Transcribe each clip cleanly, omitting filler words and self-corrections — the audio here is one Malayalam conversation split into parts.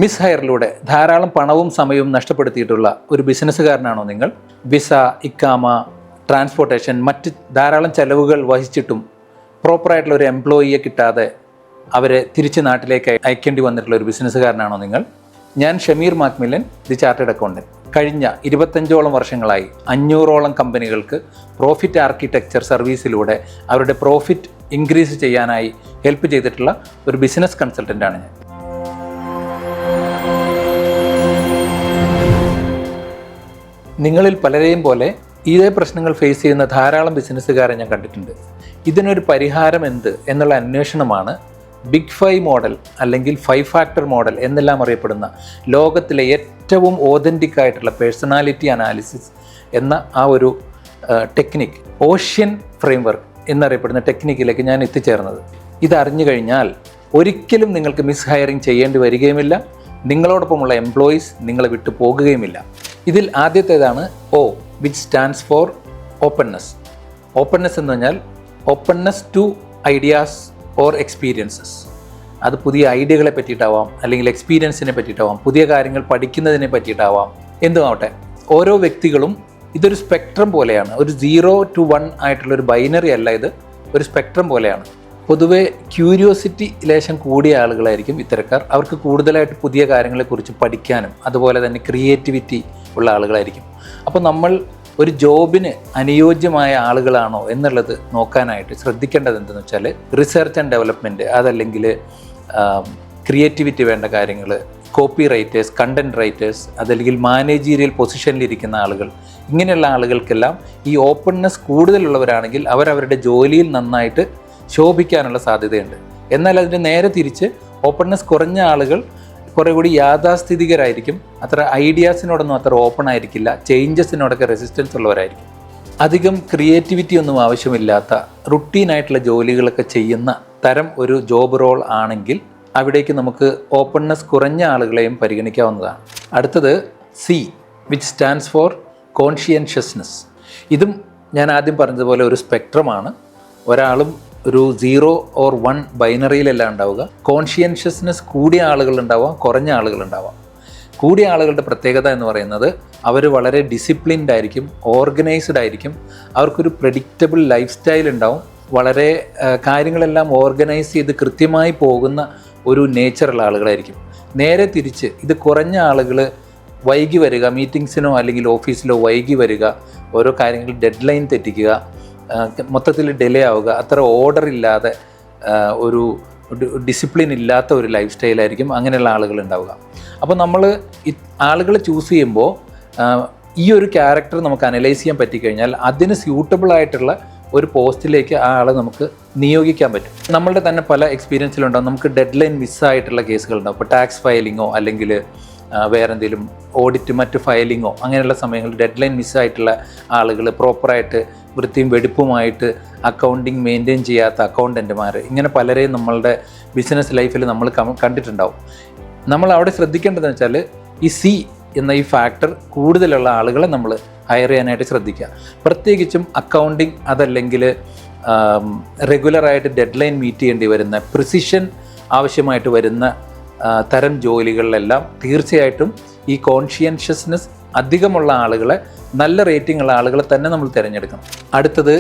മിസ് ഹയറിലൂടെ ധാരാളം പണവും സമയവും നഷ്ടപ്പെടുത്തിയിട്ടുള്ള ഒരു ബിസിനസ്സുകാരനാണോ നിങ്ങൾ? വിസ, ഇക്കാമ, ട്രാൻസ്പോർട്ടേഷൻ, മറ്റ് ധാരാളം ചെലവുകൾ വഹിച്ചിട്ടും പ്രോപ്പറായിട്ടുള്ള ഒരു എംപ്ലോയിയെ കിട്ടാതെ അവരെ തിരിച്ച് നാട്ടിലേക്ക് അയക്കേണ്ടി വന്നിട്ടുള്ള ഒരു ബിസിനസ്സുകാരനാണോ നിങ്ങൾ? ഞാൻ Shameer Macmillan, the chartered accountant. കഴിഞ്ഞ 25ഓളം വർഷങ്ങളായി 500ഓളം കമ്പനികൾക്ക് പ്രോഫിറ്റ് ആർക്കിടെക്ചർ സർവീസിലൂടെ അവരുടെ പ്രോഫിറ്റ് ഇൻക്രീസ് ചെയ്യാനായി ഹെൽപ്പ് ചെയ്തിട്ടുള്ള ഒരു ബിസിനസ് കൺസൾട്ടൻ്റാണ് ഞാൻ. നിങ്ങളിൽ പലരെയും പോലെ ഇതേ പ്രശ്നങ്ങൾ ഫേസ് ചെയ്യുന്ന ധാരാളം ബിസിനസ്സുകാരെ ഞാൻ കണ്ടിട്ടുണ്ട്. ഇതിനൊരു പരിഹാരം എന്നുള്ള അന്വേഷണമാണ് ബിഗ് 5 മോഡൽ അല്ലെങ്കിൽ 5 ഫാക്ടർ മോഡൽ എന്നെല്ലാം അറിയപ്പെടുന്ന ലോകത്തിലെ ഏറ്റവും ഓതൻറ്റിക് ആയിട്ടുള്ള പേഴ്സണാലിറ്റി അനാലിസിസ് എന്ന ആ ഒരു ടെക്നിക്ക്, ഓഷ്യൻ ഫ്രെയിംവർക്ക് എന്നറിയപ്പെടുന്ന ടെക്നിക്കിലേക്ക് ഞാൻ എത്തിച്ചേർന്നത്. ഇതറിഞ്ഞു കഴിഞ്ഞാൽ ഒരിക്കലും നിങ്ങൾക്ക് മിസ് ഹയറിംഗ് ചെയ്യേണ്ടി വരികയുമില്ല, നിങ്ങളോടൊപ്പമുള്ള എംപ്ലോയീസ് നിങ്ങളെ വിട്ടു പോകുകയുമില്ല. ഇതിൽ ആദ്യത്തേതാണ് O, which stands for openness. Openness എന്ന് പറഞ്ഞാൽ openness to ideas or experiences. അത് പുതിയ ഐഡിയകളെ പറ്റിയിട്ടാവാം, അല്ലെങ്കിൽ എക്സ്പീരിയൻസിനെ പറ്റിയിട്ടാവാം, പുതിയ കാര്യങ്ങൾ പഠിക്കുന്നതിനെ പറ്റിയിട്ടാവാം, എന്തുമാവട്ടെ. ഓരോ വ്യക്തികളും ഇതൊരു സ്പെക്ട്രം പോലെയാണ്. ഒരു 0 to 1 ആയിട്ടുള്ളൊരു ബൈനറി അല്ല, ഇത് ഒരു സ്പെക്ട്രം പോലെയാണ്. പൊതുവെ ക്യൂരിയോസിറ്റി ലേശം കൂടിയ ആളുകളായിരിക്കും ഇത്തരക്കാർ. അവർക്ക് കൂടുതലായിട്ട് പുതിയ കാര്യങ്ങളെക്കുറിച്ച് പഠിക്കാനും അതുപോലെ തന്നെ ക്രിയേറ്റിവിറ്റി ഉള്ള ആളുകളായിരിക്കും. അപ്പോൾ നമ്മൾ ഒരു ജോബിന് അനുയോജ്യമായ ആളുകളാണോ എന്നുള്ളത് നോക്കാനായിട്ട് ശ്രദ്ധിക്കേണ്ടത് എന്തെന്ന് വെച്ചാൽ റിസർച്ച് ആൻഡ് ഡെവലപ്മെൻറ്റ്, അതല്ലെങ്കിൽ ക്രിയേറ്റിവിറ്റി വേണ്ട കാര്യങ്ങൾ, കോപ്പി റൈറ്റേഴ്സ്, കണ്ടൻറ് റൈറ്റേഴ്സ്, അതല്ലെങ്കിൽ മാനേജീരിയൽ പൊസിഷനിലിരിക്കുന്ന ആളുകൾ, ഇങ്ങനെയുള്ള ആളുകൾക്കെല്ലാം ഈ ഓപ്പൺനെസ് കൂടുതലുള്ളവരാണെങ്കിൽ അവരവരുടെ ജോലിയിൽ നന്നായിട്ട് ശോഭിക്കാനുള്ള സാധ്യതയുണ്ട്. എന്നാൽ അതിന് നേരെ തിരിച്ച് ഓപ്പൺനെസ് കുറഞ്ഞ ആളുകൾ കുറേ കൂടി യാഥാസ്ഥിതികരായിരിക്കും, അത്ര ഐഡിയാസിനോടൊന്നും അത്ര ഓപ്പൺ ആയിരിക്കില്ല, ചേഞ്ചസിനോടൊക്കെ റെസിസ്റ്റൻസ് ഉള്ളവരായിരിക്കും. അധികം ക്രിയേറ്റിവിറ്റി ഒന്നും ആവശ്യമില്ലാത്ത റുട്ടീനായിട്ടുള്ള ജോലികളൊക്കെ ചെയ്യുന്ന തരം ഒരു ജോബ് റോൾ ആണെങ്കിൽ അവിടേക്ക് നമുക്ക് ഓപ്പൺനെസ് കുറഞ്ഞ ആളുകളെയും പരിഗണിക്കാവുന്നതാണ്. അടുത്തത് C, which stands four consciousness. ഇതും ഞാൻ ആദ്യം പറഞ്ഞതുപോലെ ഒരു സ്പെക്ട്രമാണ്. ഒരാളും ഒരു 0 or 1 ബൈനറിയിലല്ല ഉണ്ടാവുക. കോൺഷ്യൻഷ്യസ്നെസ് കൂടിയ ആളുകളുണ്ടാവാം, കുറഞ്ഞ ആളുകളുണ്ടാവാം. കൂടിയ ആളുകളുടെ പ്രത്യേകത എന്ന് പറയുന്നത് അവർ വളരെ ഡിസിപ്ലിൻഡ് ആയിരിക്കും, ഓർഗനൈസ്ഡ് ആയിരിക്കും, അവർക്കൊരു പ്രെഡിക്റ്റബിൾ ലൈഫ് സ്റ്റൈൽ ഉണ്ടാവും, വളരെ കാര്യങ്ങളെല്ലാം ഓർഗനൈസ് ചെയ്ത് കൃത്യമായി പോകുന്ന ഒരു നേച്ചറുള്ള ആളുകളായിരിക്കും. നേരെ തിരിച്ച് ഇത് കുറഞ്ഞ ആളുകൾ വൈകി വരിക, മീറ്റിങ്സിനോ അല്ലെങ്കിൽ ഓഫീസിലോ വൈകി വരിക, ഓരോ കാര്യങ്ങൾ ഡെഡ് ലൈൻ തെറ്റിക്കുക, മൊത്തത്തിൽ ഡിലേ ആവുക, അത്ര ഓർഡർ ഇല്ലാതെ ഒരു ഡിസിപ്ലിൻ ഇല്ലാത്ത ഒരു ലൈഫ് സ്റ്റൈലായിരിക്കും അങ്ങനെയുള്ള ആളുകൾ ഉണ്ടാവുക. അപ്പോൾ നമ്മൾ ആളുകളെ ചൂസ് ചെയ്യുമ്പോൾ ഈ ഒരു ക്യാരക്ടർ നമുക്ക് അനലൈസ് ചെയ്യാൻ പറ്റിക്കഴിഞ്ഞാൽ അതിന് സ്യൂട്ടബിളായിട്ടുള്ള ഒരു പോസ്റ്റിലേക്ക് ആ ആളെ നമുക്ക് നിയോഗിക്കാൻ പറ്റും. നമ്മളുടെ തന്നെ പല എക്സ്പീരിയൻസിലുണ്ടാവും, നമുക്ക് ഡെഡ് ലൈൻ മിസ്സായിട്ടുള്ള കേസുകളുണ്ടാവും. ഇപ്പോൾ ടാക്സ് ഫയലിങ്ങോ അല്ലെങ്കിൽ വേറെ എന്തെങ്കിലും ഓഡിറ്റ്, മറ്റ് ഫയലിങ്ങോ അങ്ങനെയുള്ള സമയങ്ങളിൽ ഡെഡ് ലൈൻ മിസ്സായിട്ടുള്ള ആളുകൾ, പ്രോപ്പറായിട്ട് വൃത്തിയും വെടിപ്പുമായിട്ട് അക്കൗണ്ടിങ് മെയിൻറ്റെയിൻ ചെയ്യാത്ത അക്കൗണ്ടൻറ്റുമാർ, ഇങ്ങനെ പലരെയും നമ്മളുടെ ബിസിനസ് ലൈഫിൽ നമ്മൾ കണ്ടിട്ടുണ്ടാവും. നമ്മൾ അവിടെ ശ്രദ്ധിക്കേണ്ടതെന്ന് വെച്ചാൽ ഈ C എന്ന ഈ ഫാക്ടർ കൂടുതലുള്ള ആളുകളെ നമ്മൾ ഹയർ ചെയ്യാനായിട്ട് ശ്രദ്ധിക്കുക. പ്രത്യേകിച്ചും അക്കൗണ്ടിങ്, അതല്ലെങ്കിൽ റെഗുലറായിട്ട് ഡെഡ് ലൈൻ മീറ്റ് ചെയ്യേണ്ടി വരുന്ന, പ്രിസിഷൻ ആവശ്യമായിട്ട് വരുന്ന തരം ജോലികളിലെല്ലാം തീർച്ചയായിട്ടും ഈ കോൺഷ്യൻഷ്യസ്നെസ് അധികമുള്ള ആളുകളെ, നല്ല റേറ്റിംഗ് ഉള്ള ആളുകളെ തന്നെ നമ്മൾ തിരഞ്ഞെടുക്കണം. അടുത്തത്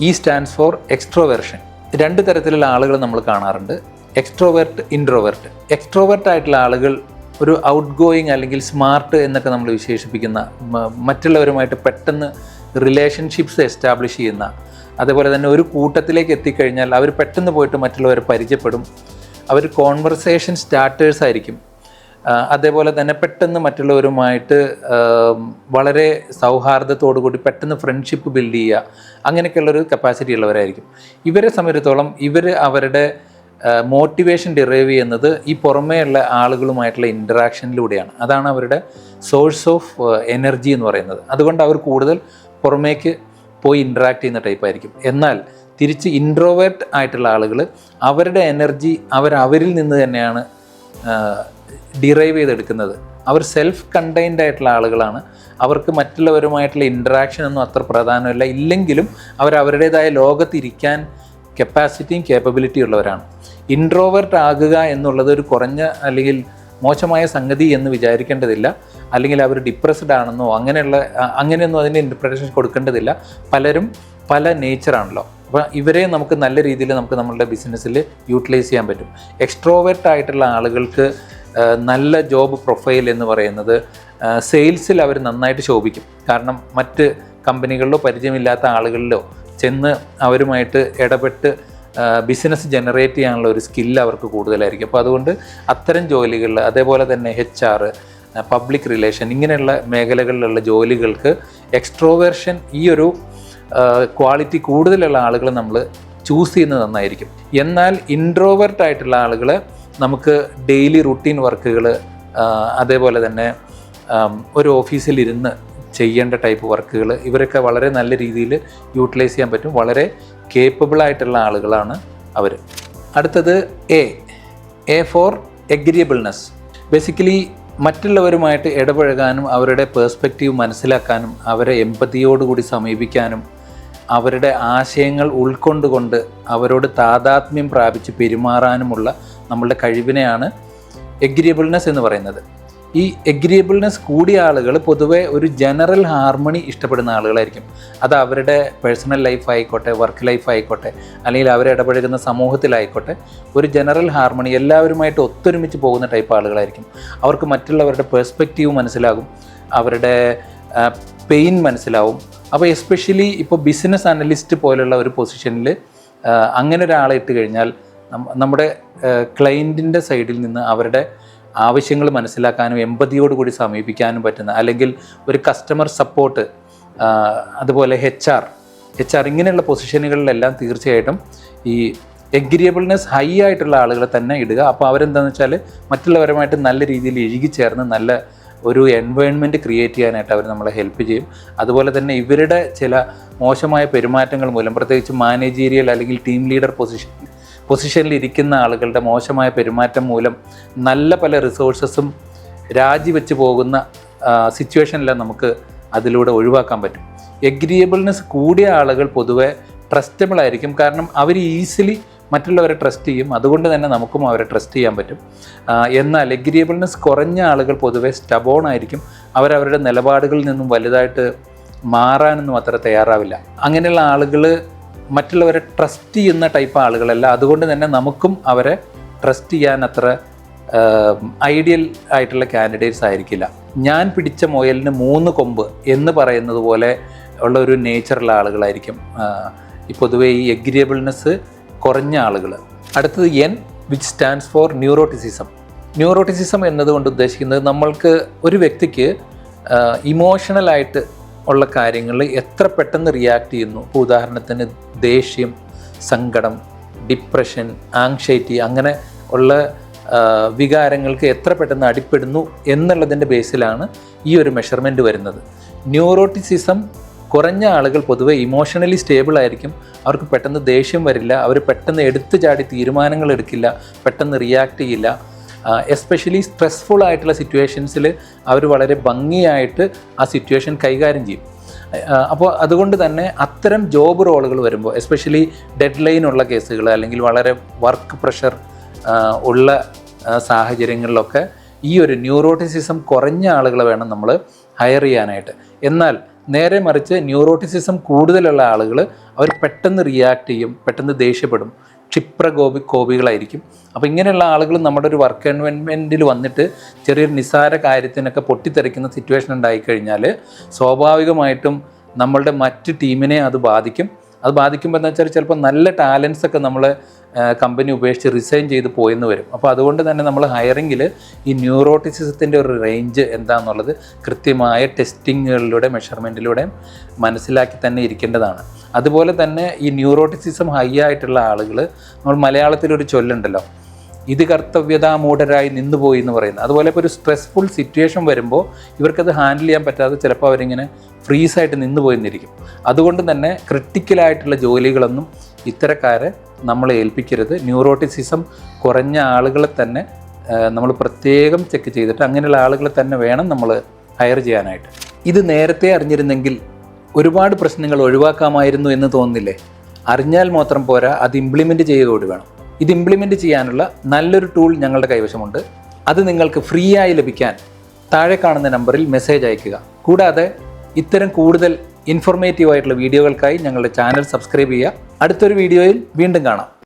E സ്റ്റാൻഡ്സ് ഫോർ എക്സ്ട്രോവേർഷൻ. 2 തരത്തിലുള്ള ആളുകൾ നമ്മൾ കാണാറുണ്ട്, എക്സ്ട്രോവേർട്ട്, ഇൻട്രോവേർട്ട്. എക്സ്ട്രോവേർട്ട് ആയിട്ടുള്ള ആളുകൾ ഒരു ഔട്ട് ഗോയിങ് അല്ലെങ്കിൽ സ്മാർട്ട് എന്നൊക്കെ നമ്മൾ വിശേഷിപ്പിക്കുന്ന, മറ്റുള്ളവരുമായിട്ട് പെട്ടെന്ന് റിലേഷൻഷിപ്സ് എസ്റ്റാബ്ലിഷ് ചെയ്യുന്ന, അതേപോലെ തന്നെ ഒരു കൂട്ടത്തിലേക്ക് എത്തിക്കഴിഞ്ഞാൽ അവർ പെട്ടെന്ന് പോയിട്ട് മറ്റുള്ളവരെ പരിചയപ്പെടും, അവർ കോൺവെർസേഷൻ സ്റ്റാർട്ടേഴ്സ് ആയിരിക്കും. അതേപോലെ തന്നെ പെട്ടെന്ന് മറ്റുള്ളവരുമായിട്ട് വളരെ സൗഹാർദ്ദത്തോടു കൂടി പെട്ടെന്ന് ഫ്രണ്ട്ഷിപ്പ് ബിൽഡ് ചെയ്യുക, അങ്ങനെയൊക്കെയുള്ളൊരു കപ്പാസിറ്റി ഉള്ളവരായിരിക്കും. ഇവരെ സംബന്ധിച്ചിടത്തോളം അവരുടെ മോട്ടിവേഷൻ ഡിറൈവ് ചെയ്യുന്നത് ഈ പുറമേയുള്ള ആളുകളുമായിട്ടുള്ള ഇൻറ്ററാക്ഷനിലൂടെയാണ്. അതാണ് അവരുടെ സോഴ്സ് ഓഫ് എനർജി എന്ന് പറയുന്നത്. അതുകൊണ്ട് അവർ കൂടുതൽ പുറമേക്ക് പോയി ഇൻറ്ററാക്ട് ചെയ്യുന്ന ടൈപ്പായിരിക്കും. എന്നാൽ തിരിച്ച് ഇൻട്രോവേർട്ട് ആയിട്ടുള്ള ആളുകൾ അവരുടെ എനർജി അവരിൽ നിന്ന് തന്നെയാണ് ഡിറൈവ് ചെയ്തെടുക്കുന്നത്. അവർ സെൽഫ് കണ്ടെയ്ൻഡ് ആയിട്ടുള്ള ആളുകളാണ്. അവർക്ക് മറ്റുള്ളവരുമായിട്ടുള്ള ഇൻറ്ററാക്ഷൻ ഒന്നും അത്ര പ്രധാനമല്ല, ഇല്ലെങ്കിലും അവരുടേതായ ലോകത്തിരിക്കാൻ കപ്പാസിറ്റിയും കേപ്പബിലിറ്റി ഉള്ളവരാണ്. ഇൻട്രോവേർട്ട് ആകുക എന്നുള്ളത് ഒരു കുറഞ്ഞ അല്ലെങ്കിൽ മോശമായ സംഗതി എന്ന് വിചാരിക്കേണ്ടതില്ല, അല്ലെങ്കിൽ അവർ ഡിപ്രസ്ഡ് ആണെന്നോ അങ്ങനെയൊന്നും അതിൻ്റെ ഇൻ്റർപ്രിട്ടേഷൻ കൊടുക്കേണ്ടതില്ല. പലരും പല നേച്ചറാണല്ലോ. അപ്പോൾ ഇവരെ നമുക്ക് നല്ല രീതിയിൽ നമുക്ക് നമ്മളുടെ ബിസിനസ്സിൽ യൂട്ടിലൈസ് ചെയ്യാൻ പറ്റും. എക്സ്ട്രോവേർട്ട് ആയിട്ടുള്ള ആളുകൾക്ക് നല്ല ജോബ് പ്രൊഫൈൽ എന്ന് പറയുന്നത് സെയിൽസിൽ അവർ നന്നായിട്ട് ശോഭിക്കും. കാരണം മറ്റ് കമ്പനികളിലോ പരിചയമില്ലാത്ത ആളുകളിലോ ചെന്ന് അവരുമായിട്ട് ഇടപെട്ട് ബിസിനസ് ജനറേറ്റ് ചെയ്യാനുള്ള ഒരു സ്കില്ല് അവർക്ക് കൂടുതലായിരിക്കും. അപ്പോൾ അതുകൊണ്ട് അത്തരം ജോലികളിൽ, അതേപോലെ തന്നെ HR, പബ്ലിക് റിലേഷൻ, ഇങ്ങനെയുള്ള മേഖലകളിലുള്ള ജോലികൾക്ക് എക്സ്ട്രോവേർഷൻ ഈ ഒരു ക്വാളിറ്റി കൂടുതലുള്ള ആളുകൾ നമ്മൾ ചൂസ് ചെയ്യുന്നത് നന്നായിരിക്കും. എന്നാൽ ഇൻട്രോവേർട്ട് ആയിട്ടുള്ള ആളുകൾ നമുക്ക് ഡെയിലി റുട്ടീൻ വർക്കുകൾ, അതേപോലെ തന്നെ ഒരു ഓഫീസിലിരുന്ന് ചെയ്യേണ്ട ടൈപ്പ് വർക്കുകൾ, ഇവരൊക്കെ വളരെ നല്ല രീതിയിൽ യൂട്ടിലൈസ് ചെയ്യാൻ പറ്റും. വളരെ കേപ്പബിൾ ആയിട്ടുള്ള ആളുകളാണ് അവർ. അടുത്തത് എ ഫോർ എഗ്രിയബിൾനെസ്. ബേസിക്കലി മറ്റുള്ളവരുമായിട്ട് ഇടപഴകാനും അവരുടെ പേഴ്സ്പെക്റ്റീവ് മനസ്സിലാക്കാനും അവരെ എമ്പതിയോടുകൂടി സമീപിക്കാനും അവരുടെ ആശയങ്ങൾ ഉൾക്കൊണ്ടുകൊണ്ട് അവരോട് താതാത്മ്യം പ്രാപിച്ച് പെരുമാറാനുമുള്ള നമ്മളുടെ കഴിവിനെയാണ് എഗ്രിയബിൾനെസ് എന്ന് പറയുന്നത്. ഈ എഗ്രിയബിൾനെസ് കൂടിയ ആളുകൾ പൊതുവെ ഒരു ജനറൽ ഹാർമണി ഇഷ്ടപ്പെടുന്ന ആളുകളായിരിക്കും. അത് അവരുടെ പേഴ്സണൽ ലൈഫ് ആയിക്കോട്ടെ, വർക്ക് ലൈഫ് ആയിക്കോട്ടെ, അല്ലെങ്കിൽ അവരിടപഴകുന്ന സമൂഹത്തിലായിക്കോട്ടെ, ഒരു ജനറൽ ഹാർമണി, എല്ലാവരുമായിട്ട് ഒത്തൊരുമിച്ച് പോകുന്ന ടൈപ്പ് ആളുകളായിരിക്കും. അവർക്ക് മറ്റുള്ളവരുടെ പേഴ്സ്പെക്റ്റീവ് മനസ്സിലാകും, അവരുടെ പെയിൻ മനസ്സിലാവും. അപ്പോൾ എസ്പെഷ്യലി ഇപ്പോൾ ബിസിനസ് അനലിസ്റ്റ് പോലുള്ള ഒരു പൊസിഷനിൽ അങ്ങനെ ഒരാളെ ഇട്ട് കഴിഞ്ഞാൽ നമ്മുടെ ക്ലയൻറ്റിൻ്റെ സൈഡിൽ നിന്ന് അവരുടെ ആവശ്യങ്ങൾ മനസ്സിലാക്കാനും എമ്പതിയോടുകൂടി സമീപിക്കാനും പറ്റുന്ന, അല്ലെങ്കിൽ ഒരു കസ്റ്റമർ സപ്പോർട്ട്, അതുപോലെ HR ഇങ്ങനെയുള്ള പൊസിഷനുകളിലെല്ലാം തീർച്ചയായിട്ടും ഈ എഗ്രിയബിൾനെസ് ഹൈ ആയിട്ടുള്ള ആളുകളെ തന്നെ ഇടുക. അപ്പോൾ അവരെന്താണെന്ന് വെച്ചാൽ മറ്റുള്ളവരുമായിട്ട് നല്ല രീതിയിൽ ഇഴുകിച്ചേർന്ന് നല്ല ഒരു എൻവയോൺമെൻറ്റ് ക്രിയേറ്റ് ചെയ്യാനായിട്ട് അവർ നമ്മളെ ഹെൽപ്പ് ചെയ്യും. അതുപോലെ തന്നെ ഇവരുടെ ചില മോശമായ പെരുമാറ്റങ്ങൾ മൂലം, പ്രത്യേകിച്ച് മാനേജീരിയൽ അല്ലെങ്കിൽ ടീം ലീഡർ പൊസിഷനിൽ ഇരിക്കുന്ന ആളുകളുടെ മോശമായ പെരുമാറ്റം മൂലം നല്ല പല റിസോഴ്സസും രാജിവെച്ച് പോകുന്ന സിറ്റുവേഷനെല്ലാം നമുക്ക് അതിലൂടെ ഒഴിവാക്കാൻ പറ്റും. എഗ്രിയബിൾനെസ് കൂടിയ ആളുകൾ പൊതുവെ ട്രസ്റ്റബിൾ ആയിരിക്കും. കാരണം അവർ ഈസിലി മറ്റുള്ളവരെ ട്രസ്റ്റ് ചെയ്യും. അതുകൊണ്ട് തന്നെ നമുക്കും അവരെ ട്രസ്റ്റ് ചെയ്യാൻ പറ്റും. എന്നാൽ എഗ്രിയബിൾനെസ് കുറഞ്ഞ ആളുകൾ പൊതുവെ സ്റ്റബോൺ ആയിരിക്കും. അവരവരുടെ നിലപാടുകളിൽ നിന്നും വലുതായിട്ട് മാറാനൊന്നും അത്ര തയ്യാറാവില്ല. അങ്ങനെയുള്ള ആളുകൾ മറ്റുള്ളവരെ ട്രസ്റ്റ് ചെയ്യുന്ന ടൈപ്പ് ആളുകളല്ല. അതുകൊണ്ട് തന്നെ നമുക്കും അവരെ ട്രസ്റ്റ് ചെയ്യാൻ അത്ര ഐഡിയൽ ആയിട്ടുള്ള കാൻഡിഡേറ്റ്സ് ആയിരിക്കില്ല. ഞാൻ പിടിച്ച മുയലിന് 3 കൊമ്പ് എന്ന് പറയുന്നത് പോലെ ഉള്ള ഒരു നേച്ചറുള്ള ആളുകളായിരിക്കും ഈ പൊതുവെ ഈ എഗ്രിയബിൾനെസ് കുറഞ്ഞ ആളുകൾ. അടുത്തത് N, which stands four neuroticism. Neuroticism എന്നതുകൊണ്ട് ഉദ്ദേശിക്കുന്നത് നമ്മൾക്ക് ഒരു വ്യക്തിക്ക് ഇമോഷണലായിട്ട് ഉള്ള കാര്യങ്ങളിൽ എത്ര പെട്ടെന്ന് റിയാക്ട് ചെയ്യുന്നു. ഉദാഹരണത്തിന് ദേഷ്യം, സങ്കടം, ഡിപ്രഷൻ, ആങ്ഷൈറ്റി, അങ്ങനെ ഉള്ള വികാരങ്ങൾക്ക് എത്ര പെട്ടെന്ന് അടിപ്പെടുന്നു എന്നുള്ളതിൻ്റെ ബേസിലാണ് ഈ ഒരു മെഷർമെൻറ്റ് വരുന്നത്. ന്യൂറോട്ടിസിസം കുറഞ്ഞ ആളുകൾ പൊതുവെ ഇമോഷണലി സ്റ്റേബിൾ ആയിരിക്കും. അവർക്ക് പെട്ടെന്ന് ദേഷ്യം വരില്ല, അവർ പെട്ടെന്ന് എടുത്തു ചാടി തീരുമാനങ്ങൾ എടുക്കില്ല, പെട്ടെന്ന് റിയാക്ട് ചെയ്യില്ല. എസ്പെഷ്യലി സ്ട്രെസ്ഫുൾ ആയിട്ടുള്ള സിറ്റുവേഷൻസിൽ അവർ വളരെ ഭംഗിയായിട്ട് ആ സിറ്റുവേഷൻ കൈകാര്യം ചെയ്യും. അപ്പോൾ അതുകൊണ്ട് തന്നെ അത്തരം ജോബ് റോളുകൾ വരുമ്പോൾ, എസ്പെഷ്യലി ഡെഡ് ലൈൻ ഉള്ള കേസുകൾ അല്ലെങ്കിൽ വളരെ വർക്ക് പ്രഷർ ഉള്ള സാഹചര്യങ്ങളിലൊക്കെ ഈ ഒരു ന്യൂറോട്ടിസിസം കുറഞ്ഞ ആളുകളെ വേണം നമ്മൾ ഹയർ ചെയ്യാനായിട്ട്. എന്നാൽ നേരെ മറിച്ച് ന്യൂറോട്ടിസിസം കൂടുതലുള്ള ആളുകൾ അവർ പെട്ടെന്ന് റിയാക്ട് ചെയ്യും, പെട്ടെന്ന് ദേഷ്യപ്പെടും, കോപികളായിരിക്കും. അപ്പോൾ ഇങ്ങനെയുള്ള ആളുകൾ നമ്മുടെ ഒരു വർക്ക് എൻവയോൺമെൻറ്റിൽ വന്നിട്ട് ചെറിയൊരു നിസ്സാര കാര്യത്തിനൊക്കെ പൊട്ടിത്തെറിക്കുന്ന സിറ്റുവേഷൻ ഉണ്ടായിക്കഴിഞ്ഞാൽ സ്വാഭാവികമായിട്ടും നമ്മളുടെ മറ്റ് ടീമിനെ അത് ബാധിക്കും. അത് ബാധിക്കുമ്പോൾ എന്താ വെച്ചാൽ ചിലപ്പോൾ നല്ല ടാലൻസ് ഒക്കെ നമ്മൾ കമ്പനി ഉപേക്ഷിച്ച് റിസൈൻ ചെയ്ത് പോയെന്ന് വരും. അപ്പോൾ അതുകൊണ്ട് തന്നെ നമ്മൾ ഹയറിങ്ങിൽ ഈ ന്യൂറോട്ടിസിസത്തിൻ്റെ ഒരു റേഞ്ച് എന്താണെന്നുള്ളത് കൃത്യമായ ടെസ്റ്റിങ്ങുകളിലൂടെ മെഷർമെൻറ്റിലൂടെ മനസ്സിലാക്കി തന്നെ ഇരിക്കേണ്ടതാണ്. അതുപോലെ തന്നെ ഈ ന്യൂറോട്ടിസിസം ഹൈ ആയിട്ടുള്ള ആളുകൾ, നമ്മൾ മലയാളത്തിലൊരു ചൊല്ലുണ്ടല്ലോ, ഇത് കർത്തവ്യതാമൂഢരായി നിന്നുപോയി എന്ന് പറയുന്നത്. അതുപോലെ ഇപ്പോൾ ഒരു സ്ട്രെസ്ഫുൾ സിറ്റുവേഷൻ വരുമ്പോൾ ഇവർക്കത് ഹാൻഡിൽ ചെയ്യാൻ പറ്റാതെ ചിലപ്പോൾ അവരിങ്ങനെ ഫ്രീസായിട്ട് നിന്ന് പോയെന്നിരിക്കും. അതുകൊണ്ട് തന്നെ ക്രിട്ടിക്കലായിട്ടുള്ള ജോലികളൊന്നും ഇത്തരക്കാരെ നമ്മളെ ഏൽപ്പിക്കരുത്. ന്യൂറോട്ടിസിസം കുറഞ്ഞ ആളുകളെ തന്നെ നമ്മൾ പ്രത്യേകം ചെക്ക് ചെയ്തിട്ട് അങ്ങനെയുള്ള ആളുകളെ തന്നെ വേണം നമ്മൾ ഹയർ ചെയ്യാനായിട്ട്. ഇത് നേരത്തെ അറിഞ്ഞിരുന്നെങ്കിൽ ഒരുപാട് പ്രശ്നങ്ങൾ ഒഴിവാക്കാമായിരുന്നു എന്ന് തോന്നുന്നില്ലേ? അറിഞ്ഞാൽ മാത്രം പോരാ, അത് ഇംപ്ലിമെൻറ്റ് ചെയ്യുക കൂടി വേണം. ഇത് ഇംപ്ലിമെൻറ്റ് ചെയ്യാനുള്ള നല്ലൊരു ടൂൾ ഞങ്ങളുടെ കൈവശമുണ്ട്. അത് നിങ്ങൾക്ക് ഫ്രീ ആയി ലഭിക്കാൻ താഴെ കാണുന്ന നമ്പറിൽ മെസ്സേജ് അയയ്ക്കുക. കൂടാതെ ഇത്തരം കൂടുതൽ ഇൻഫോർമേറ്റീവ് ആയിട്ടുള്ള വീഡിയോകൾക്കായി ഞങ്ങളുടെ ചാനൽ സബ്സ്ക്രൈബ് ചെയ്യുക. അടുത്തൊരു വീഡിയോയിൽ വീണ്ടും കാണാം.